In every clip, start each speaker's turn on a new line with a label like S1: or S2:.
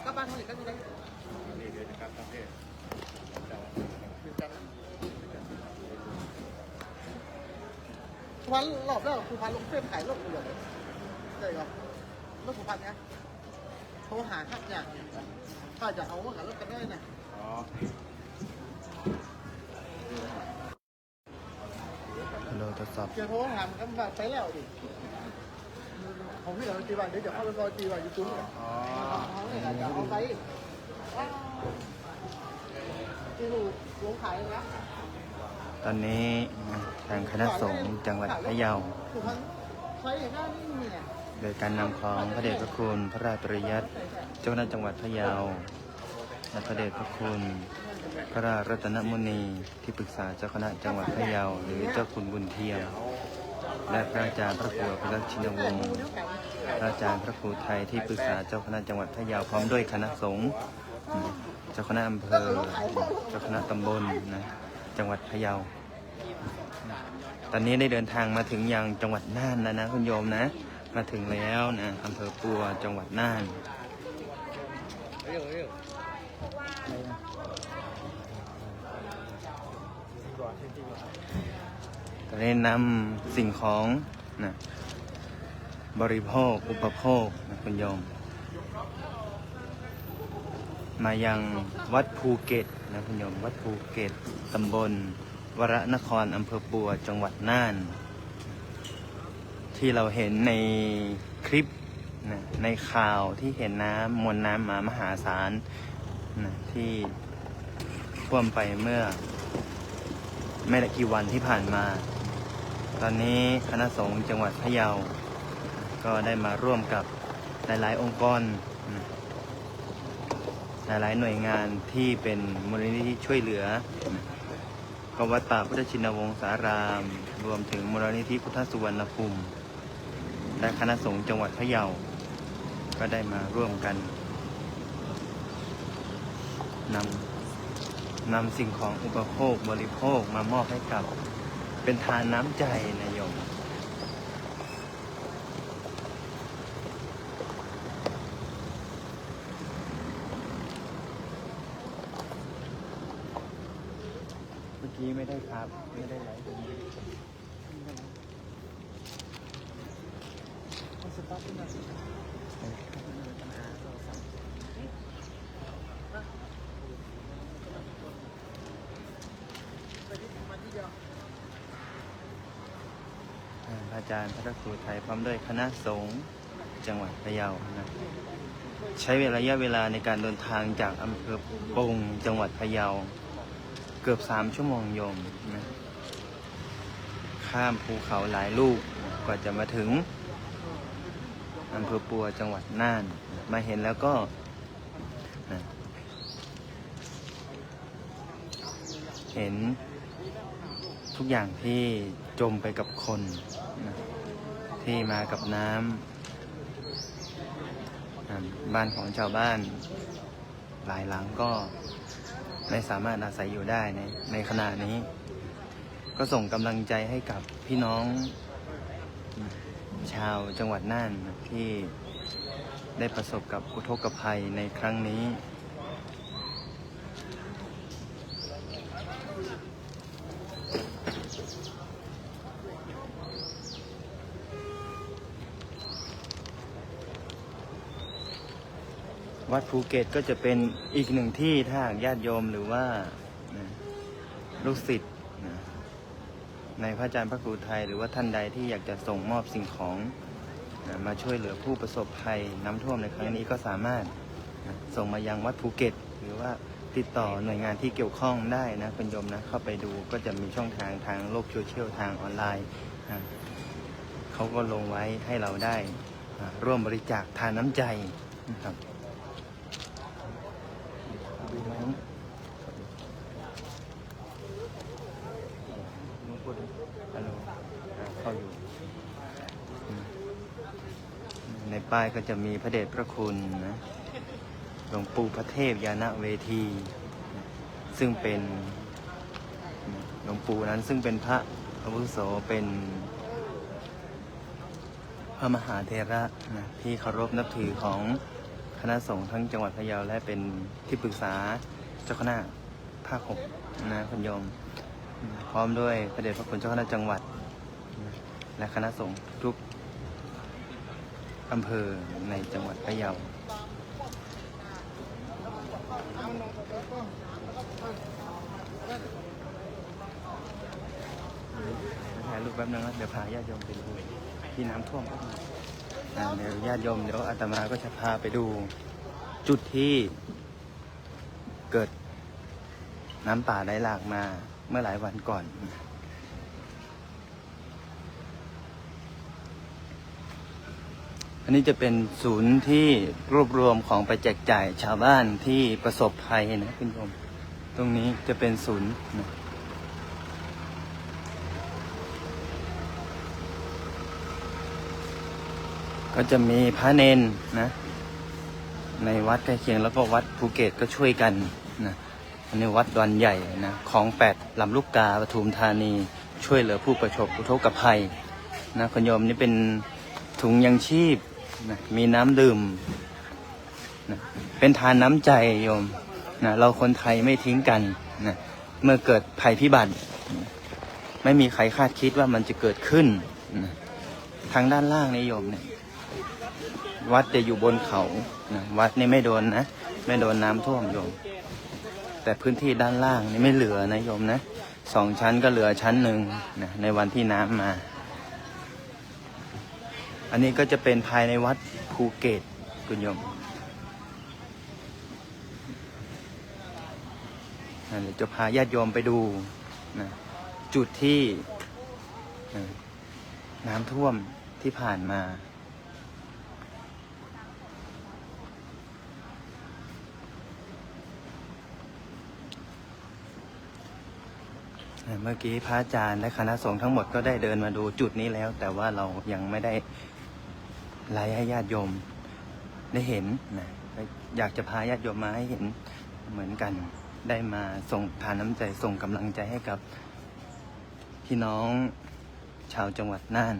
S1: กลับบ้านเขาอีกกันยังไง
S2: นี่เดี๋ยวจะกลับประเทศ
S1: สุพรรณรอบแล้วสุพรรณลงเส้นขายรถเลยได้ครับรถสุพรรณเนี่ยโทรหาทักอย่างถ้าจะเอาว่าหารถกันได้นะ
S2: อ๋อ
S3: ฮัลโหลทดสอบ
S1: จะโทรหามันก็แบบไปแล้วดิผมนี่เราจีบเดี๋ยวจะเข้าไปรอจีบอยู่ตุ้งอ๋อจะเอาไปที่ดูลงขายนะ
S3: ตอนนี้ทางคณะสงฆ์จังหวัดพะเยาโดยการนำของพระเดชพระคุณพระราชปริยัติเจ้าคณะจังหวัดพะเยาและพระเดชพระคุณพระราชรัตนมุนีที่ปรึกษาเจ้าคณะจังหวัดพะเยาหรือเจ้าคุณบุญเทียมและพระอาจารย์พระครูอภิรักษ์ชินวงศ์พระอาจารย์พระครูไทยที่ปรึกษาเจ้าคณะจังหวัดพะเยาพร้อมด้วยคณะสงฆ์เจ้าคณะอำเภอเจ้าคณะตำบลนะจังหวัดพะเยาตอนนี้ได้เดินทางมาถึงยังจังหวัดน่านแล้วนะคุณโยมนะมาถึงแล้วนะอำเภอปัวจังหวัดน่านตอนนี้นำสิ่งของนะบริโภคอุปโภคนะคุณโยมมายังวัดภูเก็ตนะคุณโยมวัดภูเก็ตตำบลวรนครอำเภอปัวจังหวัดน่านที่เราเห็นในคลิปนะในข่าวที่เห็นมวลน้ำมามหาศาลนะที่ท่วมไปเมื่อไม่ได้กี่วันที่ผ่านมาตอนนี้คณะสงฆ์จังหวัดพะเยาก็ได้มาร่วมกับหลายๆองค์กรหลายๆหน่วยงานที่เป็นมูลนิธิช่วยเหลือกวัดป่าพุทธชินวงศารามรวมถึงมูลนิธิพุทธสุวรรณภูมิและคณะสงฆ์จังหวัดพะเยาก็ได้มาร่วมกันนำสิ่งของอุปโภคบริโภคมามอบให้กับเป็นทานน้ำใจนะโยมเมื่อกี้ไม่ได้ครับไม่ได้ไลฟ์ตรงนี้อาจารย์พระครูไทยพร้อมด้วยคณะสงฆ์จังหวัดพะเยานะใช้ระยะเวลาในการเดินทางจากอำเภอปงจังหวัดพะเยาเกือบ3 ชั่วโมงโยมนะข้ามภูเขาหลายลูกกว่าจะมาถึงอำเภอปัวจังหวัดน่านมาเห็นแล้วก็นะเห็นทุกอย่างที่จมไปกับคนนะที่มากับน้ำบ้านของชาวบ้านหลายหลังก็ไม่สามารถอาศัยอยู่ได้ในขณะนี้ก็ส่งกำลังใจให้กับพี่น้องชาวจังหวัดน่านที่ได้ประสบกับอุทกภัยในครั้งนี้วัดภูเก็ตก็จะเป็นอีกหนึ่งที่ถ้าญาติโยมหรือว่าลูกศิษย์ในพระอาจารย์พระครูไทยหรือว่าท่านใดที่อยากจะส่งมอบสิ่งของมาช่วยเหลือผู้ประสบภัยน้ำท่วมในครั้งนี้ก็สามารถส่งมายังวัดภูเก็ตหรือว่าติดต่อหน่วยงานที่เกี่ยวข้องได้นะคุณโยมนะเข้าไปดูก็จะมีช่องทางโลกโซเชียลทางออนไลน์เขาก็ลงไว้ให้เราได้ร่วมบริจาคทานน้ำใจนะครับเข้าอยู่ในป้ายก็จะมีพระเดชพระคุณนะหลวงปู่พระเทพยานเวทีซึ่งเป็นหลวงปู่นั้นซึ่งเป็นพระอาวุโสเป็นพระมหาเถระนะที่เคารพนับถือของค ณะสงฆ์ทั้งจังหวัดพะเยาและเป็นที่ปรึกษาเจ้าคณะภาค 6นะคุณโยมพร้อมด้วยพระเดชพระคุณเจ้าคณะจังหวัดและคณะสงฆ์ทุกอำเภอในจังหวัดพะเยาถ่ายรูปแป๊บนึงนะเดี๋ยวพาญาติโยมไปดูที่น้ำท่วมเดี๋ยวญาติโยมเดี๋ยวอาตมาก็จะพาไปดูจุดที่เกิดน้ำป่าไหลหลากมาเมื่อหลายวันก่อนอันนี้จะเป็นศูนย์ที่รวบรวมของไปแจกจ่ายชาวบ้านที่ประสบภัยนะคุณผู้ชมตรงนี้จะเป็นศูนย์นะก็จะมีพระเนนนะในวัดใกล้เคียงแล้วก็วัดภูเก็ตก็ช่วยกันนะอันนี้วัดดอนใหญ่นะของ8ลำลูกกาปทุมธานีช่วยเหลือผู้ประสบอุทกภัยนะคุณโยมนี่เป็นถุงยังชีพนะมีน้ำดื่มนะเป็นทานน้ำใจโยมนะเราคนไทยไม่ทิ้งกันนะเมื่อเกิดภัยพิบัตินะไม่มีใครคาดคิดว่ามันจะเกิดขึ้นนะทางด้านล่างนี่โยมเนี่ยวัดจะอยู่บนเขานะวัดนี่ไม่โดนนะไม่โดนน้ำท่วมโยมแต่พื้นที่ด้านล่างนี่ไม่เหลือนะโยมนะ2 ชั้นก็เหลือชั้นหนึ่งนะในวันที่น้ำมาอันนี้ก็จะเป็นภายในวัดภูเก็ตคุณโยมเดี๋ยวจะพาญาติโยมไปดูนะจุดที่น้ำท่วมที่ผ่านมาเมื่อกี้พระอาจารย์และคณะสงฆ์ทั้งหมดก็ได้เดินมาดูจุดนี้แล้วแต่ว่าเรายังไม่ได้ไลฟ์ให้ญาติโยมได้เห็นนะอยากจะพาญาติโยมมาให้เห็นเหมือนกันได้มาส่งทานน้ำใจส่งกำลังใจให้กับพี่น้องชาวจังหวัดน่าน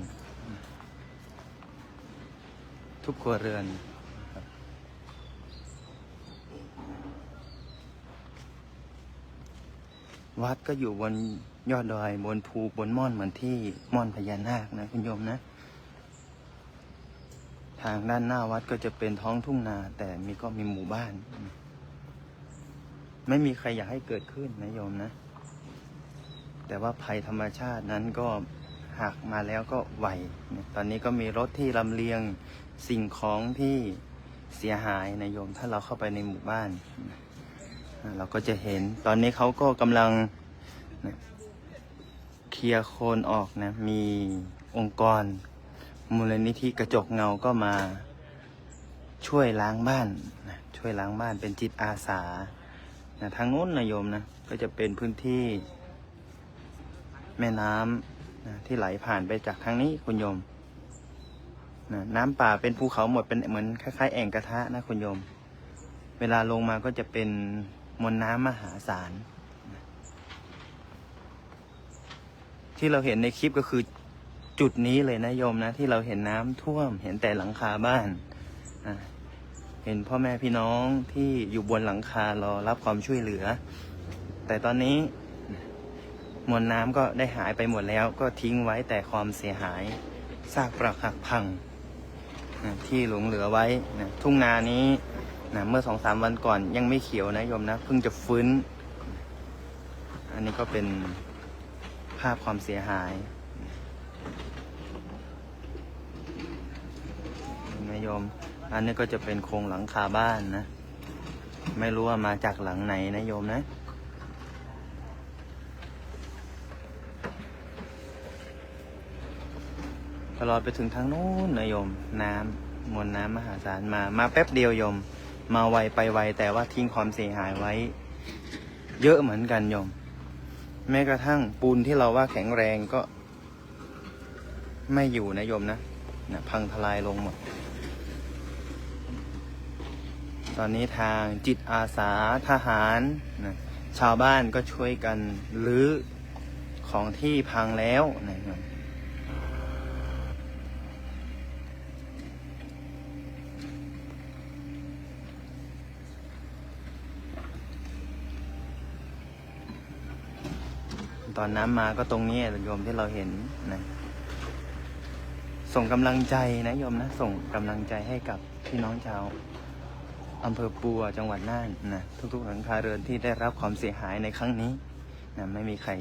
S3: ทุกครัวเรือนวัดก็อยู่บนยอดดอยบนภูบนม่อนเหมือนที่ม่อนพญานาคนะคุณโยมนะทางด้านหน้าวัดก็จะเป็นท้องทุ่งนาแต่ก็มีหมู่บ้านไม่มีใครอยากให้เกิดขึ้นนะโยมนะแต่ว่าภัยธรรมชาตินั้นก็หากมาแล้วก็ไหวตอนนี้ก็มีรถที่ลำเลียงสิ่งของที่เสียหายนะโยมถ้าเราเข้าไปในหมู่บ้านเราก็จะเห็นตอนนี้เขาก็กำลังเคลียร์โคลนออกนะมีองค์กรมูลนิธิกระจกเงาก็มาช่วยล้างบ้านนะช่วยล้างบ้านเป็นจิตอาสานะทางโน้นนะโยมนะก็จะเป็นพื้นที่แม่น้ำนะที่ไหลผ่านไปจากทางนี้คุณโยมนะน้ำป่าเป็นภูเขาหมดเป็นเหมือนคล้ายๆแอ่งกระทะนะคุณโยมเวลาลงมาก็จะเป็นมวลน้ำมหาศาลที่เราเห็นในคลิปก็คือจุดนี้เลยนะโยมนะที่เราเห็นน้ำท่วมเห็นแต่หลังคาบ้านเห็นพ่อแม่พี่น้องที่อยู่บนหลังคารอรับความช่วยเหลือแต่ตอนนี้มวลน้ำก็ได้หายไปหมดแล้วก็ทิ้งไว้แต่ความเสียหายซากปรักหักพังที่หลงเหลือไว้ทุ่งนานี้เมื่อ 2-3 วันก่อนยังไม่เขียวนะโยมนะเพิ่งจะฟื้นอันนี้ก็เป็นภาพความเสียหายนะโยมอันนี้ก็จะเป็นโครงหลังคาบ้านนะไม่รู้ว่ามาจากหลังไหนนะโยมนะตลอดไปถึงทางโน้นนะโยมน้ำมวลน้ำมหาศาลมาแป๊บเดียวโยมมาไวไปไวแต่ว่าทิ้งความเสียหายไว้เยอะเหมือนกันโยมแม้กระทั่งปูนที่เราว่าแข็งแรงก็ไม่อยู่นะโยมนะพังทลายลงหมดตอนนี้ทางจิตอาสาทหารชาวบ้านก็ช่วยกันรื้อของที่พังแล้วนะโยม ตอนน้ำมาก็ตรงนี้โยมที่เราเห็นนะส่งกำลังใจนะโยมนะส่งกำลังใจให้กับพี่น้องชาวอำเภอปัวจังหวัดน่านนะทุกๆหลังคาเรือนที่ได้รับความเสียหายในครั้งนี้นะไม่มีใคร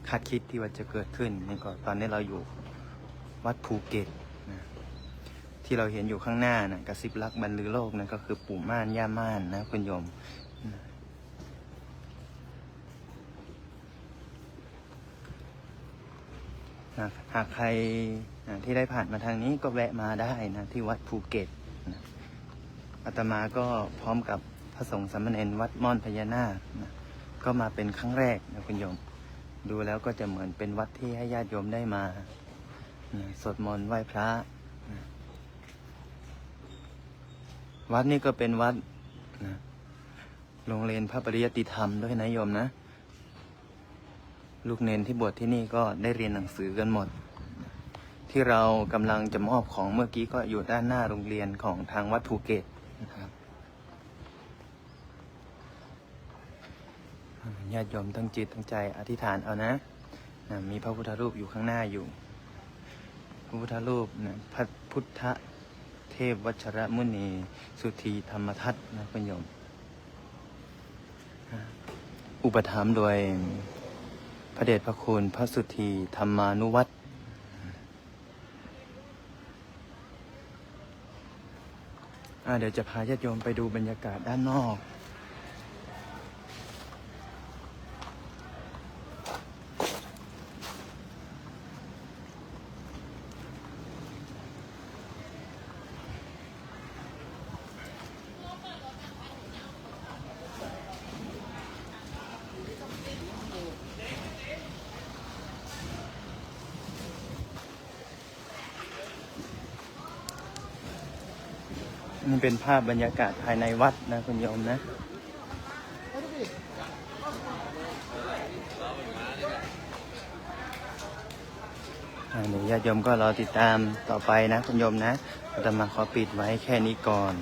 S3: คาดคิดที่ว่าจะเกิดขึ้นนี่ก็ตอนนี้เราอยู่วัดภูเก็ตนะที่เราเห็นอยู่ข้างหน้านะกระซิบรักบรรลือโลกนะก็คือปู่ม่านย่าม่านนะคุณโยมนะหากใครนะที่ได้ผ่านมาทางนี้ก็แวะมาได้นะที่วัดภูเก็ตนะอาตมาก็พร้อมกับพระสงฆ์สามเณรวัดม่อนพญานาคนะก็มาเป็นครั้งแรกนะคุณโยมดูแล้วก็จะเหมือนเป็นวัดที่ให้ญาติโยมได้มานะสวดมนต์ไหว้พระนะวัดนี้ก็เป็นวัดนะโรงเรียนพระปริยติธรรมด้วยนะโยมนะลูกเนนที่บวชที่นี่ก็ได้เรียนหนังสือกันหมดที่เรากำลังจะมอบของเมื่อกี้ก็อยู่ด้านหน้าโรงเรียนของทางวัดภูเก็ตนะครับญาติโยมตั้งจิตตั้งใจอธิษฐานเอานะมีพระพุทธรูปอยู่ข้างหน้าอยู่พระพุทธรูปนะพระพุทธเทพวัชรมุนีสุธีธรรมทัตนะคุณโยมอุปถัมภ์โดยพระเดชพระคุณพระสุธีธรรมานุวัตรเดี๋ยวจะพาญาติโยมไปดูบรรยากาศด้านนอกนี่เป็นภาพบรรยากาศภายในวัดนะคุณโยมนะเดี๋ยวญาติโยมก็รอติดตามต่อไปนะคุณโยมนะอาตมาขอปิดไว้แค่นี้ก่อน